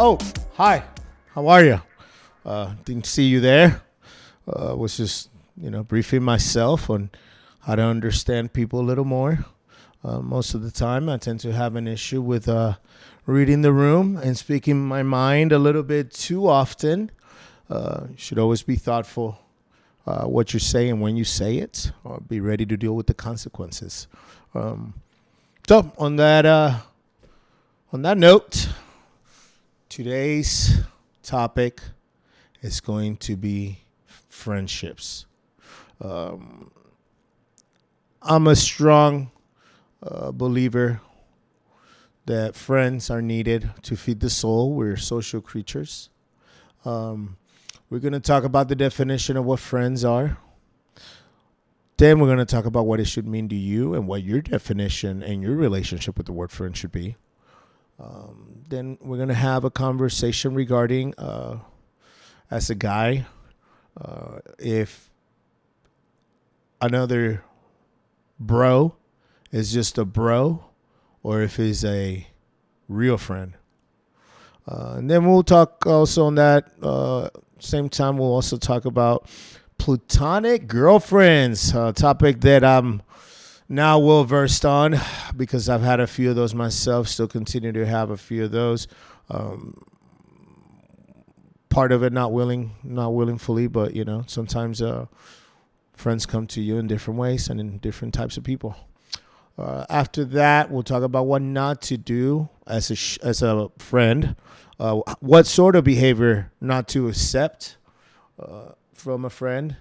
Oh, hi. How are you? Didn't see you there. Was just, briefing myself on how to understand people a little more. Most of the time, I tend to have an issue with reading the room and speaking my mind a little bit too often. You should always be thoughtful what you say and when you say it, or be ready to deal with the consequences. So on that note, today's topic is going to be friendships. I'm a strong believer that friends are needed to feed the soul. We're social creatures. We're going to talk about the definition of what friends are. Then we're going to talk about what it should mean to you and what your definition and your relationship with the word friend should be. Then we're going to have a conversation regarding, as a guy, if another bro is just a bro or if he's a real friend. And then we'll talk also on that same time. We'll also talk about platonic girlfriends, a topic that I'm now well versed on because I've had a few of those myself, still continue to have a few of those. Part of it not willingly, but sometimes friends come to you in different ways and in different types of people. After that, we'll talk about what not to do as a friend, what sort of behavior not to accept from a friend.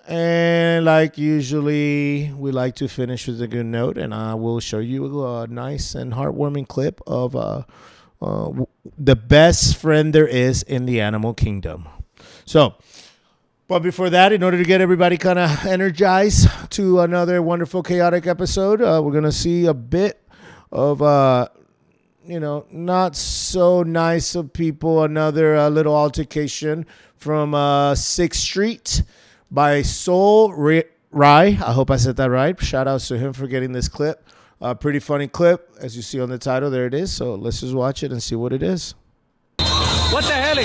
And like usually, we like to finish with a good note, and I will show you a nice and heartwarming clip of the best friend there is in the animal kingdom. So, but before that, in order to get everybody kind of energized to another wonderful, chaotic episode, we're going to see a bit of, not so nice of people. Another little altercation from 6th Street by Soul Rai. I hope I said that right. Shout outs to him for getting this clip. Pretty funny clip, as you see on the title. There it is. So let's just watch it and see what it is. What the hell?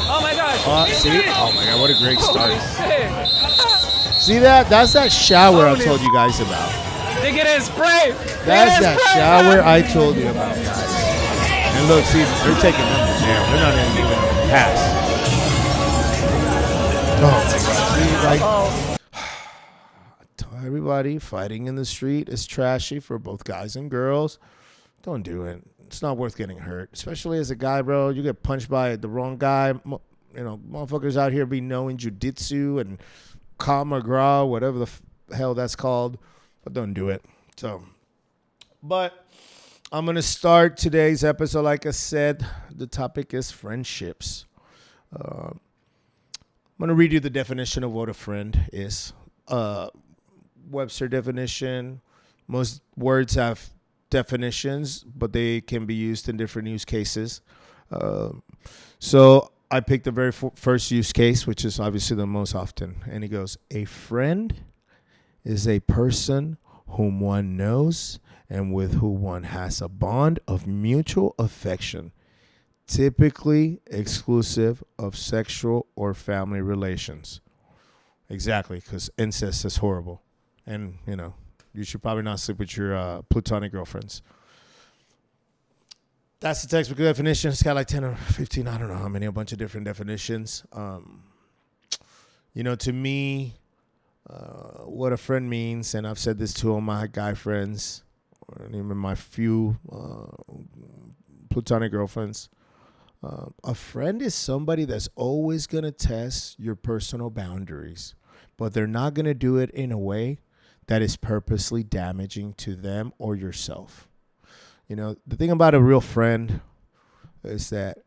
Oh my gosh. See? Oh my God, what a great start. See that? That's that shower I told you guys about. They get in spray. That's that shower I told you about, guys. And look, see, they're taking them to jail. They're not even pass. Oh my God. See, everybody fighting in the street is trashy for both guys and girls. Don't do it. It's not worth getting hurt, especially as a guy, bro. You get punched by the wrong guy. Motherfuckers out here be knowing jujitsu and Krav Maga, whatever the hell that's called, but don't do it. But I'm going to start today's episode. Like I said, the topic is friendships. I'm going to read you the definition of what a friend is. Webster definition. Most words have definitions, but they can be used in different use cases. So I picked the very first use case, which is obviously the most often. And it goes, a friend is a person whom one knows and with whom one has a bond of mutual affection, typically exclusive of sexual or family relations. Exactly, because incest is horrible. And, you should probably not sleep with your platonic girlfriends. That's the textbook definition. It's got like 10 or 15, I don't know how many, a bunch of different definitions. To me, what a friend means, and I've said this to all my guy friends, and even my few platonic girlfriends, a friend is somebody that's always going to test your personal boundaries, but they're not going to do it in a way that is purposely damaging to them or yourself. The thing about a real friend is that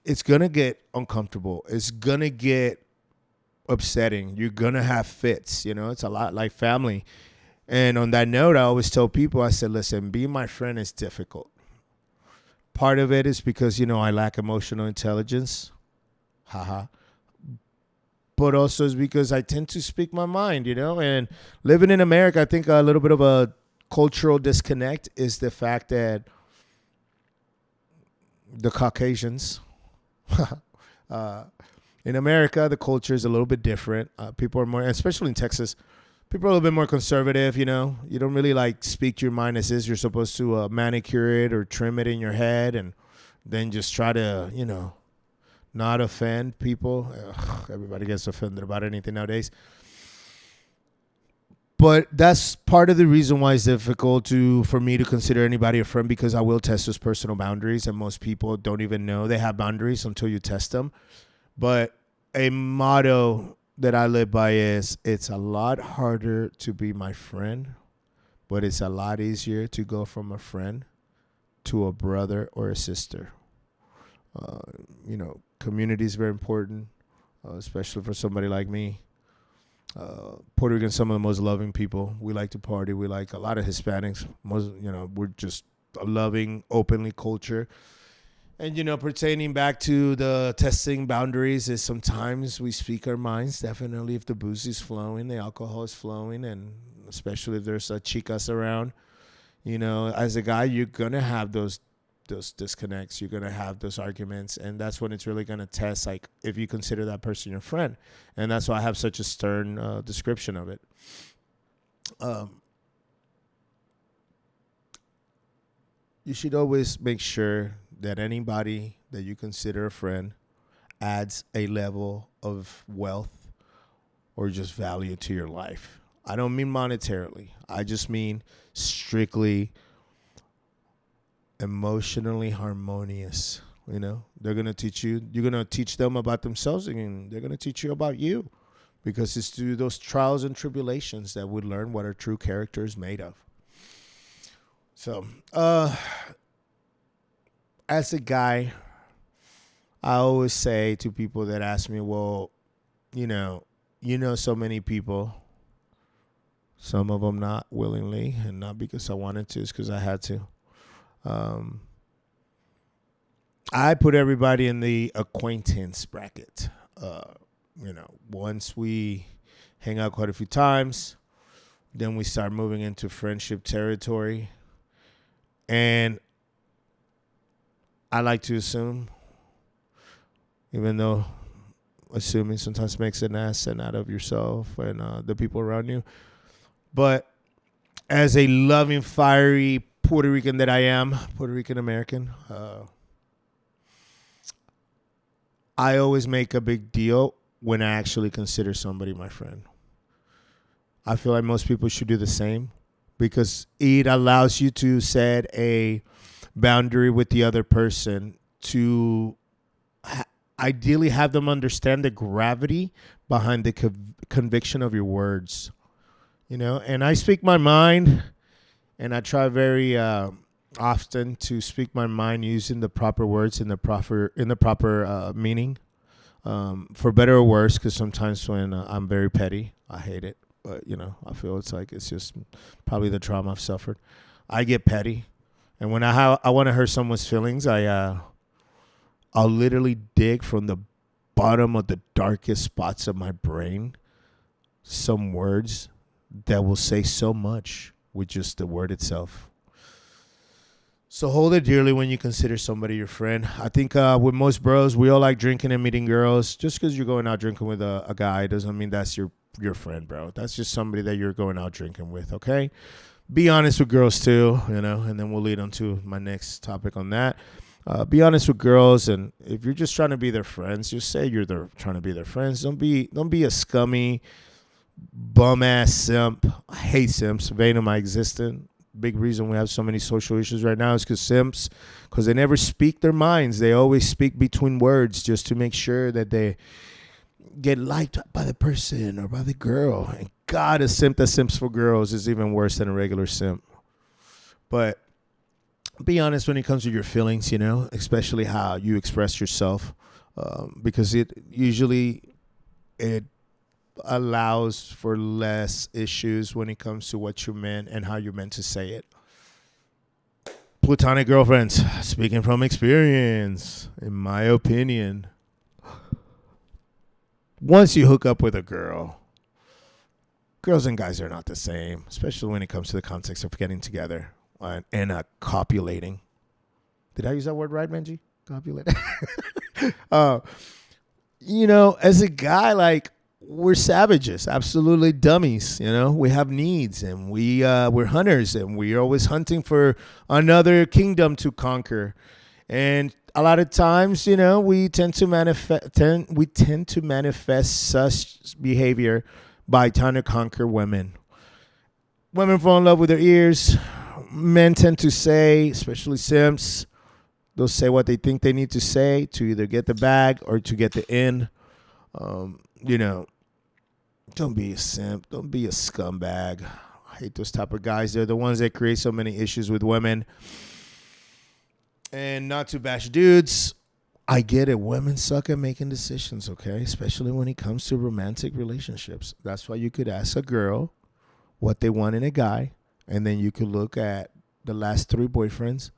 it's going to get uncomfortable. It's going to get upsetting. You're going to have fits. It's a lot like family. And on that note, I always tell people, I said, listen, being my friend is difficult. Part of it is because, I lack emotional intelligence. Haha. But also is because I tend to speak my mind, and living in America, I think a little bit of a cultural disconnect is the fact that the Caucasians. In America, the culture is a little bit different. People are more, especially in Texas, people are a little bit more conservative. You know, you don't really like speak your mind as is. You're supposed to manicure it or trim it in your head, and then just try to, not offend people. Ugh, everybody gets offended about anything nowadays. But that's part of the reason why it's difficult for me to consider anybody a friend, because I will test those personal boundaries, and most people don't even know they have boundaries until you test them. But a motto that I live by is, it's a lot harder to be my friend, but it's a lot easier to go from a friend to a brother or a sister. Community is very important, especially for somebody like me. Puerto Rican, some of the most loving people. We like to party. We like a lot of Hispanics. We're just a loving, openly culture. And, pertaining back to the testing boundaries is sometimes we speak our minds. Definitely if the booze is flowing, the alcohol is flowing, and especially if there's chicas around, as a guy, you're going to have those disconnects. You're going to have those arguments. And that's when it's really going to test, like, if you consider that person your friend. And that's why I have such a stern description of it. You should always make sure that anybody that you consider a friend adds a level of wealth or just value to your life. I don't mean monetarily. I just mean strictly emotionally harmonious. They're going to teach you. You're going to teach them about themselves, and they're going to teach you about you, because it's through those trials and tribulations that we learn what our true character is made of. So, as a guy, I always say to people that ask me, well, so many people, some of them not willingly and not because I wanted to, it's because I had to. I put everybody in the acquaintance bracket. Once we hang out quite a few times, then we start moving into friendship territory. And I like to assume, even though assuming sometimes makes an asset out of yourself and the people around you. But as a loving, fiery Puerto Rican that I am, Puerto Rican American, I always make a big deal when I actually consider somebody my friend. I feel like most people should do the same, because it allows you to set a boundary with the other person to ideally have them understand the gravity behind the conviction of your words. And I speak my mind, and I try very often to speak my mind using the proper words in the proper meaning, for better or worse, because sometimes when I'm very petty, I hate it. But, I feel it's just probably the trauma I've suffered. I get petty. And when I want to hurt someone's feelings, I'll literally dig from the bottom of the darkest spots of my brain some words that will say so much with just the word itself. So hold it dearly when you consider somebody your friend. I think with most bros, we all like drinking and meeting girls. Just because you're going out drinking with a guy doesn't mean that's your friend, bro. That's just somebody that you're going out drinking with, okay? Be honest with girls too, and then we'll lead on to my next topic on that. Be honest with girls, and if you're just trying to be their friends, just say you're trying to be their friends. Don't be a scummy, bum ass simp. I hate simps. Vein of my existence. Big reason we have so many social issues right now is because they never speak their minds. They always speak between words just to make sure that they get liked by the person or by the girl. And God, a simp that simps for girls is even worse than a regular simp. But be honest when it comes to your feelings, especially how you express yourself, because it allows for less issues when it comes to what you meant and how you meant to say it. Platonic girlfriends, speaking from experience, in my opinion, once you hook up with a girl, girls and guys are not the same, especially when it comes to the context of getting together and copulating. Did I use that word right, Benji? Copulate. uh, as a guy, like, we're savages, absolutely dummies. We have needs, and we're hunters, and we're always hunting for another kingdom to conquer. And a lot of times, we tend to manifest such behavior by trying to conquer women. Women fall in love with their ears. Men tend to say, especially simps, they'll say what they think they need to say to either get the bag or to get the in. Don't be a simp. Don't be a scumbag. I hate those type of guys. They're the ones that create so many issues with women. And not to bash dudes, I get it. Women suck at making decisions, okay? Especially when it comes to romantic relationships. That's why you could ask a girl what they want in a guy, and then you could look at the last 3 boyfriends,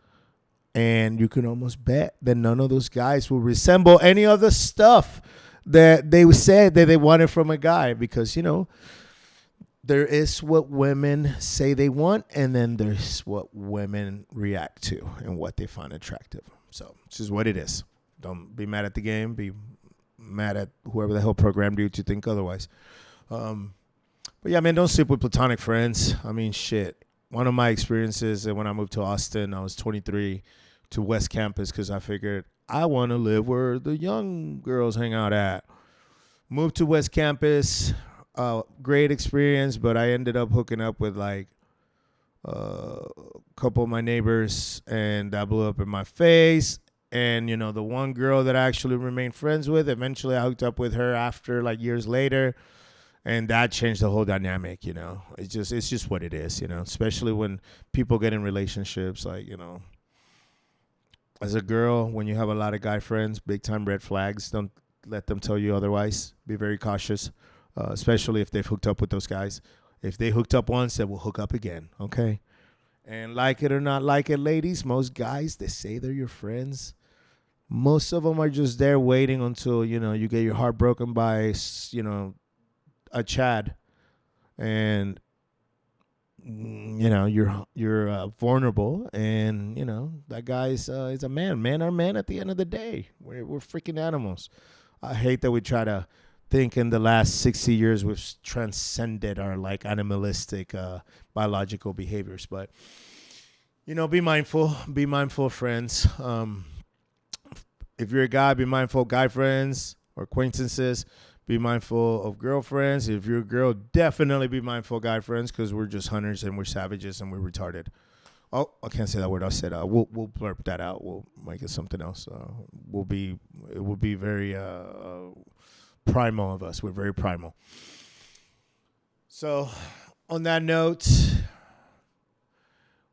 and you can almost bet that none of those guys will resemble any other stuff that they said that they wanted from a guy, because, there is what women say they want, and then there's what women react to and what they find attractive. So this is what it is. Don't be mad at the game. Be mad at whoever the hell programmed you to think otherwise. But yeah, man, don't sleep with platonic friends. I mean, shit. One of my experiences when I moved to Austin, I was 23, to West Campus, because I figured I want to live where the young girls hang out at. Moved to West Campus. Great experience, but I ended up hooking up with like a couple of my neighbors, and that blew up in my face. And, the one girl that I actually remained friends with, eventually I hooked up with her after, like, years later. And that changed the whole dynamic, It's just what it is, Especially when people get in relationships, like, as a girl, when you have a lot of guy friends, big time red flags. Don't let them tell you otherwise. Be very cautious, especially if they've hooked up with those guys. If they hooked up once, they will hook up again, okay? And like it or not like it, ladies, most guys, they say they're your friends. Most of them are just there waiting until, you get your heart broken by, a Chad, and you're vulnerable, and that guy's is a man. Men are men at the end of the day. We're freaking animals. I hate that we try to think in the last 60 years we've transcended our like animalistic biological behaviors, but be mindful of friends. If you're a guy, be mindful of guy friends or acquaintances. Be mindful of girlfriends. If you're a girl, definitely be mindful of guy friends, because we're just hunters and we're savages and we're retarded. Oh, I can't say that word. I said we'll blurb that out. We'll make it something else. It will be very primal of us. We're very primal. So, on that note,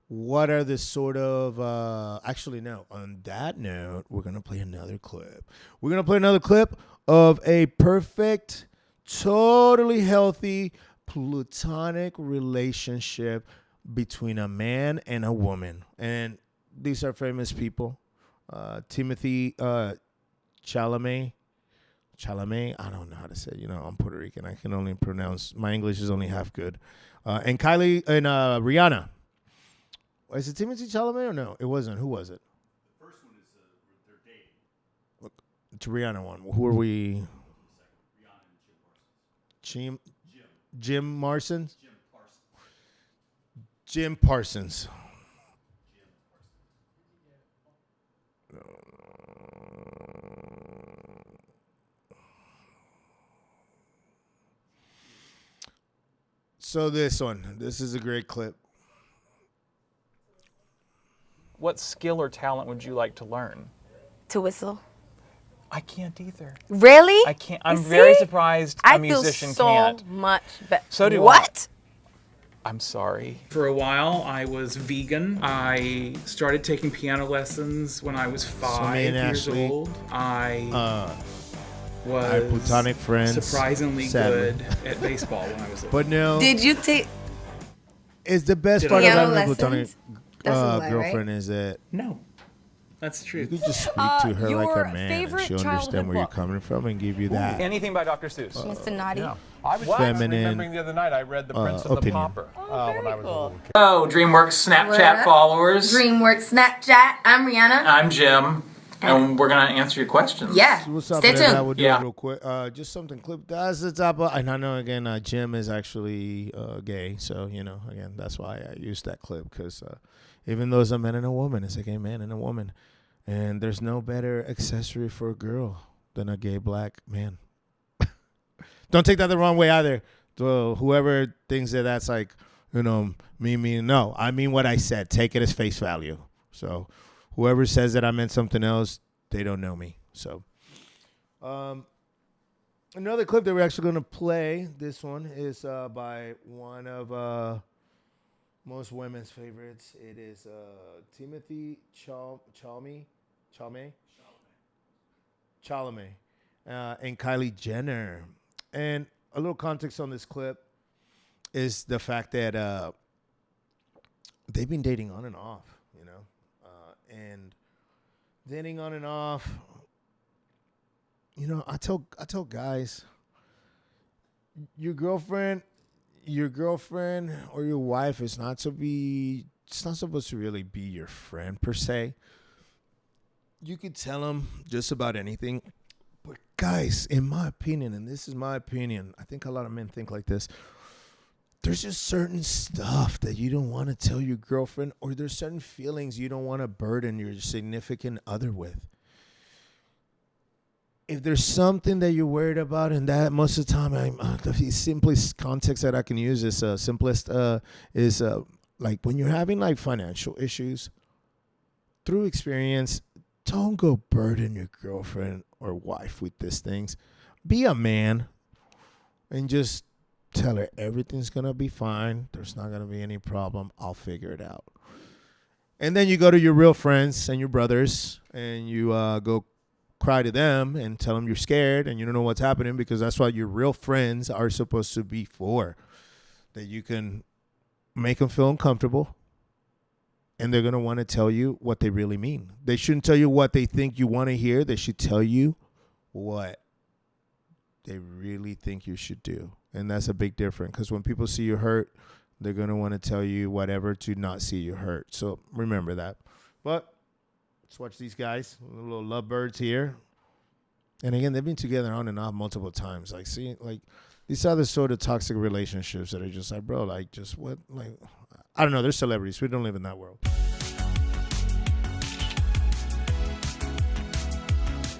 what are the sort of actually no, on that note, we're gonna play another clip. We're gonna play another clip of a perfect, totally healthy, platonic relationship between a man and a woman. And these are famous people. Timothy Chalamet. I don't know how to say it. I'm Puerto Rican. I can only pronounce, my English is only half good. And Kylie and Rihanna. Is it Timothy Chalamet or no? It wasn't. Who was it? The first one is they're dating. Look, to Rihanna one. Who are we? Rihanna and Jim Parsons? Jim Parsons. Jim Parsons. So this is a great clip. What skill or talent would you like to learn? To whistle. I can't either. Really? I can't. I'm You very see? surprised I a musician feel so can't. much better. So do I. What? I'm sorry. For a while, I was vegan. I started taking piano lessons when I was me 5 and years Ashley, old. I our was platonic friends, surprisingly sadly. good at baseball when I was little. But no, Did you take it's the best Did part of piano having a lessons? platonic That's a lie, girlfriend is that No, that's you true. could just speak to her like your a man, and favorite she'll understand childhood where you're book? coming from and give you that Anything by Dr. Seuss. Mr. Naughty? I was feminine remembering the other night I read The Prince and the opinion. Pauper when I was a little kid. Hello, DreamWorks Snapchat followers. DreamWorks Snapchat. I'm Rihanna. I'm Jim. And we're going to answer your questions. Yeah. What's up, Stay man? tuned. We'll do Yeah. it real quick. Just something clip. That's the top of. And I know again, Jim is actually gay, so again, that's why I used that clip because even though it's a man and a woman, it's a gay man and a woman, and there's no better accessory for a girl than a gay black man. Don't take that the wrong way either. So whoever thinks that that's like me, no, I mean what I said. Take it as face value. So whoever says that I meant something else, they don't know me. So, another clip that we're actually going to play, this one is by one of most women's favorites. It is Timothy Chalamet and Kylie Jenner. And a little context on this clip is the fact that they've been dating on and off, and dating on and off. I tell guys, your girlfriend or your wife is not it's not supposed to really be your friend per se. You could tell them just about anything. But guys, in my opinion, and this is my opinion, I think a lot of men think like this. There's just certain stuff that you don't want to tell your girlfriend, or there's certain feelings you don't want to burden your significant other with. If there's something that you're worried about, and that most of the time, the simplest context that I can use is like when you're having like financial issues. Through experience, don't go burden your girlfriend or wife with these things. Be a man and just tell her everything's going to be fine. There's not going to be any problem. I'll figure it out. And then you go to your real friends and your brothers and you go cry to them and tell them you're scared and you don't know what's happening, because that's what your real friends are supposed to be for. That you can make them feel uncomfortable, and they're going to want to tell you what they really mean. They shouldn't tell you what they think you want to hear. They should tell you what they really think you should do. And that's a big difference, because when people see you hurt, they're going to want to tell you whatever to not see you hurt. So remember that. But let's watch these guys, little lovebirds here. And again, they've been together on and off multiple times. Like, see, like these are the sort of toxic relationships that are just like, bro, like, just what, like, I don't know. They're celebrities. We don't live in that world.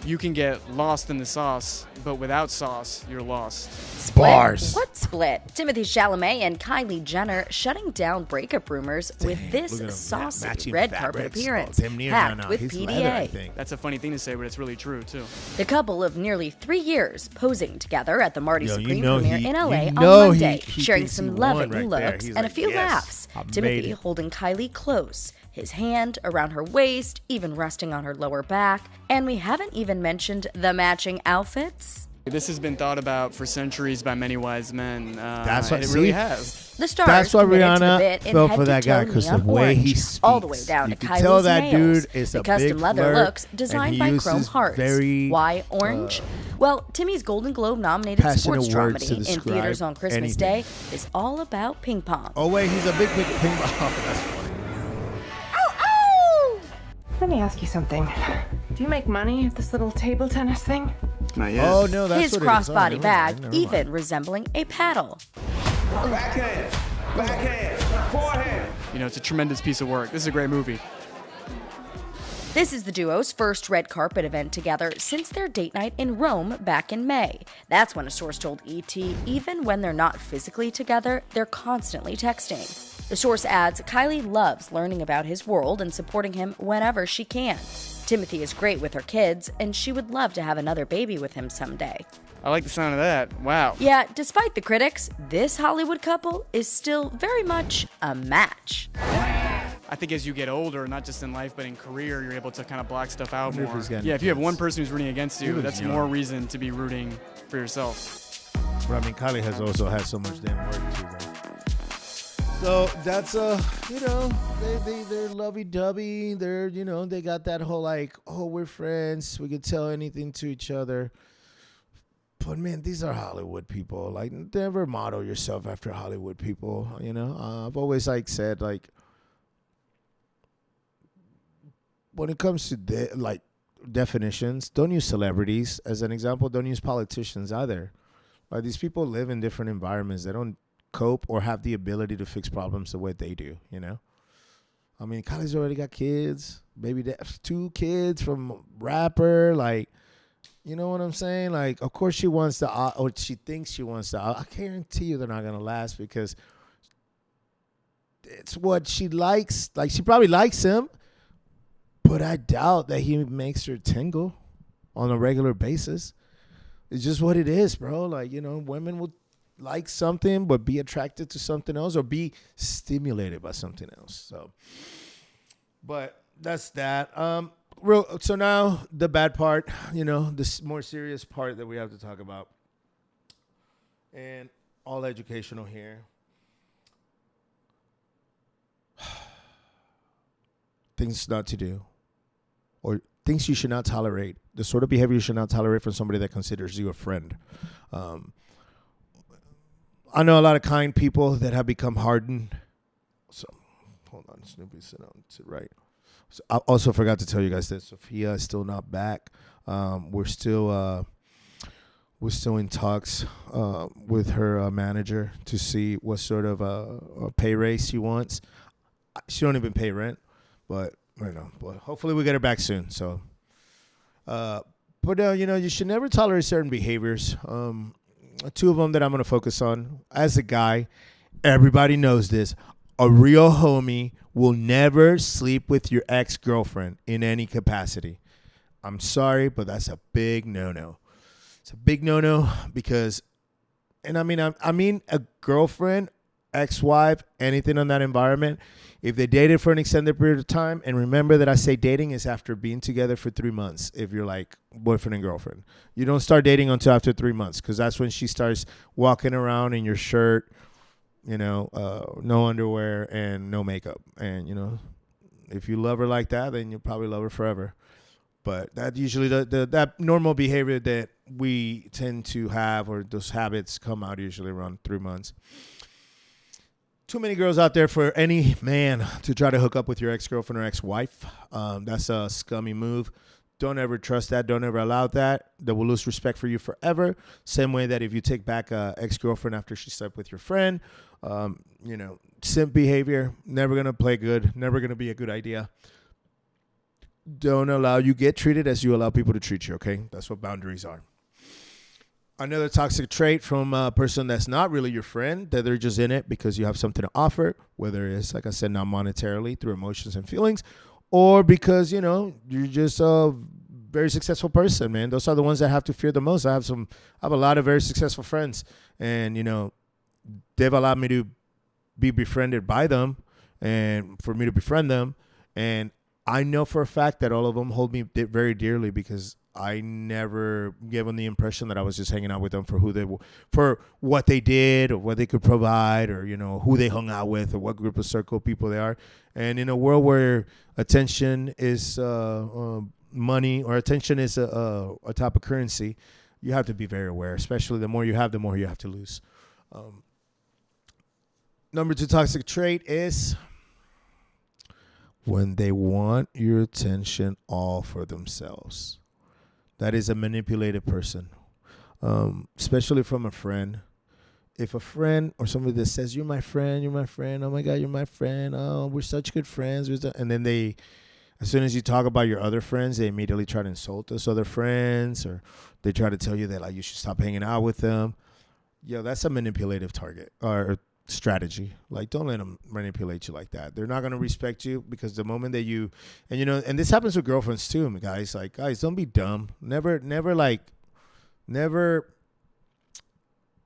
You can get lost in the sauce, but without sauce, you're lost. Split? Bars. What split? Timothy Chalamet and Kylie Jenner shutting down breakup rumors with Look at this 'em. saucy Matching red carpet fabrics. appearance, Damn near packed now. with He's PDA. leather, I think. That's a funny thing to say, but it's really true, too. The couple of nearly 3 years posing together at the Marty Yo, Supreme you know premiere he- in LA you on know Monday, he sharing thinks some he won loving right there. looks He's and like, a few yes, laughs. I made Timothy it. holding Kylie close, his hand around her waist, even resting on her lower back. And we haven't even mentioned the matching outfits. This has been thought about for centuries by many wise men. That's what- and it really see? has. The stars That's why committed to the Rihanna bit in fell for that guy, head-to-toe because the neon way he orange, speaks. all the way down You to can Kylie's tell that nails. dude is the a custom big leather flirt, looks and designed he by uses Chrome Hearts. very, Why orange? Well, Timmy's Golden Globe nominated passionate sports words to dramedy in describe theaters on Christmas anything. Day is all about ping pong. Oh, wait, he's a big ping pong. Oh, that's funny. Let me ask you something. Do you make money at this little table tennis thing? Not yet. Oh, no, that's His what it is. crossbody Oh, never bag mind, never even mind. resembling a paddle. Backhand, backhand, forehand. You know, it's a tremendous piece of work. This is a great movie. This is the duo's first red carpet event together since their date night in Rome back in May. That's when a source told ET, even when they're not physically together, they're constantly texting. The source adds, Kylie loves learning about his world and supporting him whenever she can. Timothy is great with her kids, and she would love to have another baby with him someday. I like the sound of that. Wow. Yeah, despite the critics, this Hollywood couple is still very much a match. I think as you get older, not just in life, but in career, you're able to kind of block stuff out wonder if more. he's got Yeah, if you have kids. one person who's rooting against He you, looks that's young. more reason to be rooting for yourself. But I mean, Kylie has also had so much damn work too, bro. So that's they're lovey-dovey. They're they got that whole like, oh, we're friends. We could tell anything to each other. But man, these are Hollywood people. Like, never model yourself after Hollywood people. I've always said when it comes to definitions. Don't use celebrities as an example. Don't use politicians either. These people live in different environments. They don't cope or have the ability to fix problems the way they do, you know? I mean, Kylie's already got kids. Baby, 2 kids from rapper. Like, you know what I'm saying? Like, of course she wants to, or she thinks she wants to. I guarantee you they're not going to last because it's what she likes. Like, she probably likes him, but I doubt that he makes her tingle on a regular basis. It's just what it is, bro. Like, you know, women will like something but be attracted to something else or be stimulated by something else. So, but that's that. So now the bad part, you know, this more serious part that we have to talk about, and all educational here. Things not to do, or things you should not tolerate. The sort of behavior you should not tolerate from somebody that considers you a friend. I know a lot of kind people that have become hardened. So, hold on, Snoopy, sit down, sit right. So I also forgot to tell you guys that Sophia is still not back. We're still in talks with her manager to see what sort of a pay raise she wants. She don't even pay rent, but you know, but hopefully we get her back soon. So, but you know, you should never tolerate certain behaviors. 2 of them that I'm going to focus on. As a guy, everybody knows this. A real homie will never sleep with your ex-girlfriend in any capacity. I'm sorry, but that's a big no-no. It's a big no-no because, and I mean a girlfriend, ex-wife, anything on that environment, if they dated for an extended period of time, and remember that I say dating is after being together for 3 months, if you're like boyfriend and girlfriend. You don't start dating until after 3 months because that's when she starts walking around in your shirt, you know, no underwear and no makeup. And, you know, if you love her like that, then you'll probably love her forever. But that usually, that normal behavior that we tend to have, or those habits come out usually around 3 months. Too many girls out there for any man to try to hook up with your ex-girlfriend or ex-wife. That's a scummy move. Don't ever trust that. Don't ever allow that. They will lose respect for you forever. Same way that if you take back a ex-girlfriend after she slept with your friend, you know, simp behavior, never going to play good, never going to be a good idea. Don't allow you get treated as you allow people to treat you, okay? That's what boundaries are. Another toxic trait from a person that's not really your friend, that they're just in it because you have something to offer, whether it's, like I said, not monetarily, through emotions and feelings, or because, you know, you're just a very successful person, man. Those are the ones that have to fear the most. I have a lot of very successful friends, and, you know, they've allowed me to be befriended by them and for me to befriend them. And I know for a fact that all of them hold me very dearly because I never gave them the impression that I was just hanging out with them for for what they did or what they could provide, or, you know, who they hung out with or what group of circle of people they are. And in a world where attention is money, or attention is a type of currency, you have to be very aware, especially the more you have, the more you have to lose. Number 2 toxic trait is when they want your attention all for themselves. That is a manipulative person, especially from a friend. If a friend or somebody that says, you're my friend, oh my God, you're my friend, oh, we're such good friends, and then they, as soon as you talk about your other friends, they immediately try to insult those other friends, or they try to tell you that, like, you should stop hanging out with them. Yo, that's a manipulative target or strategy. Like, don't let them manipulate you like that. They're not going to respect you because the moment that you, and you know, and this happens with girlfriends too, guys. Like, guys, don't be dumb. Never,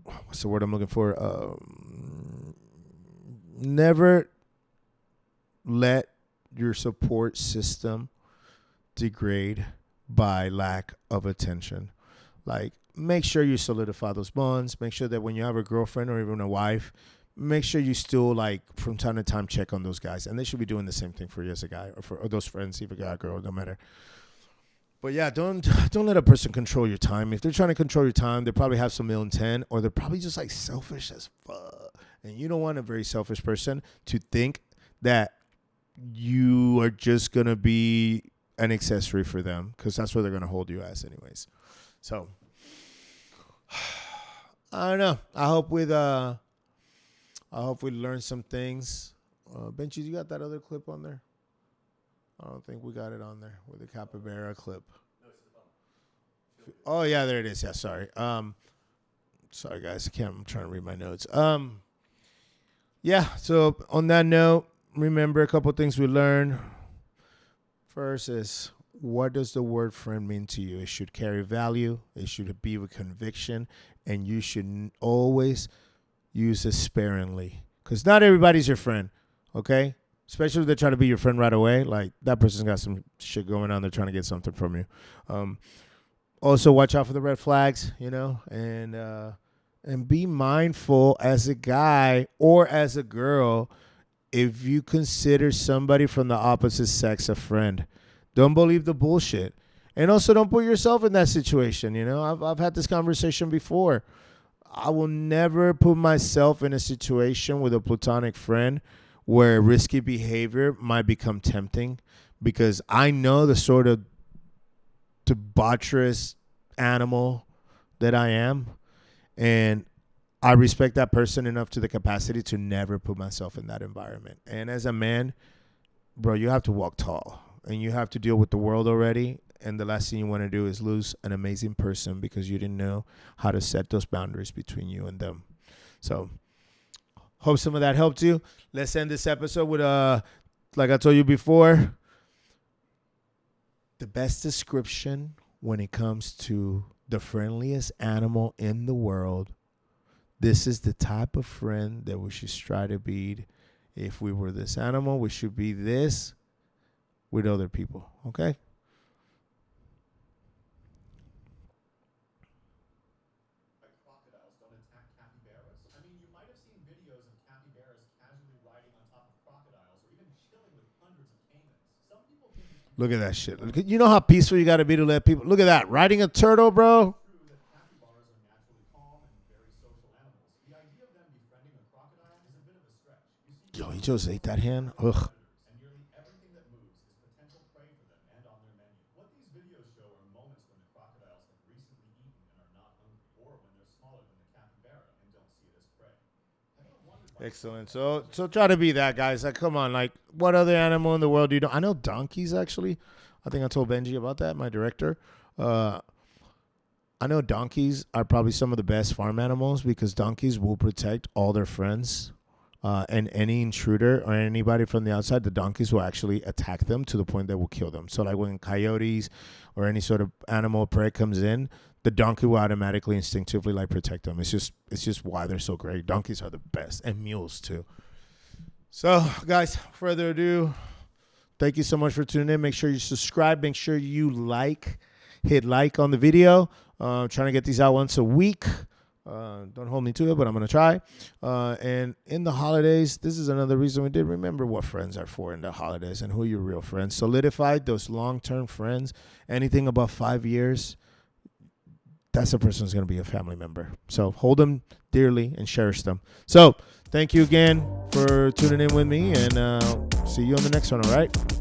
what's the word I'm looking for? Never let your support system degrade by lack of attention. Like, make sure you solidify those bonds. Make sure that when you have a girlfriend or even a wife, make sure you still, like, from time to time, check on those guys. And they should be doing the same thing for you as a guy, or for those friends, if a guy or girl, no matter. But yeah, don't let a person control your time. If they're trying to control your time, they probably have some ill intent, or they're probably just, like, selfish as fuck. And you don't want a very selfish person to think that you are just going to be an accessory for them because that's what they're going to hold you as anyways. So I don't know. I hope we learn some things. Benchy, you got that other clip on there? I don't think we got it on there with the capybara clip. Oh yeah, there it is. Yeah, sorry. Sorry guys, I'm trying to read my notes. Yeah. So on that note, remember a couple things we learned. First is, what does the word friend mean to you? It should carry value. It should be with conviction, and you should always use it sparingly, because not everybody's your friend. Okay. Especially if they're trying to be your friend right away. Like, that person's got some shit going on. They're trying to get something from you. Also, watch out for the red flags, and be mindful as a guy or as a girl if you consider somebody from the opposite sex a friend. Don't believe the bullshit. And also, don't put yourself in that situation. I've had this conversation before. I will never put myself in a situation with a platonic friend where risky behavior might become tempting, because I know the sort of debaucherous animal that I am, and I respect that person enough to the capacity to never put myself in that environment. And as a man, bro, you have to walk tall, and you have to deal with the world already, and the last thing you want to do is lose an amazing person because you didn't know how to set those boundaries between you and them. So hope some of that helped you. Let's end this episode with, like I told you before, the best description when it comes to the friendliest animal in the world. This is the type of friend that we should strive to be. If we were this animal, we should be this with other people. Okay? Crocodiles don't attack capybaras. I mean, you might have seen videos of capybaras casually riding on top of crocodiles or even chilling with hundreds of caimans. Some people think it's Look at that shit. You know how peaceful you got to be to let people. Look at that. Riding a turtle, bro. true that capybaras are naturally calm and very social animals. The idea of them befriending a crocodile is a bit of a stretch. You see, Yo, he just ate that hand. Ugh. and nearly everything that moves is potential prey for them and on their menu. What these videos show are moments when the crocodiles have recently eaten and are not hungry, or when they're smaller than the capybara and don't see it as prey. Excellent. So try to be that, guys. Like, come on. Like, what other animal in the world do you know? I know donkeys, actually. I think I told Benji about that, my director. I know donkeys are probably some of the best farm animals because donkeys will protect all their friends. And any intruder or anybody from the outside, the donkeys will actually attack them to the point that will kill them. So, like, when coyotes or any sort of animal prey comes in, the donkey will automatically, instinctively, like, protect them. It's just why they're so great. Donkeys are the best, and mules too. So, guys, further ado, thank you so much for tuning in. Make sure you subscribe. Make sure you hit like on the video. Trying to get these out once a week. Don't hold me to it, but I'm going to try. And in the holidays, this is another reason we did remember what friends are for in the holidays and who your real friends. Solidify those long-term friends. Anything above 5 years, that's a person who's going to be a family member. So hold them dearly and cherish them. So thank you again for tuning in with me, and see you on the next one, all right?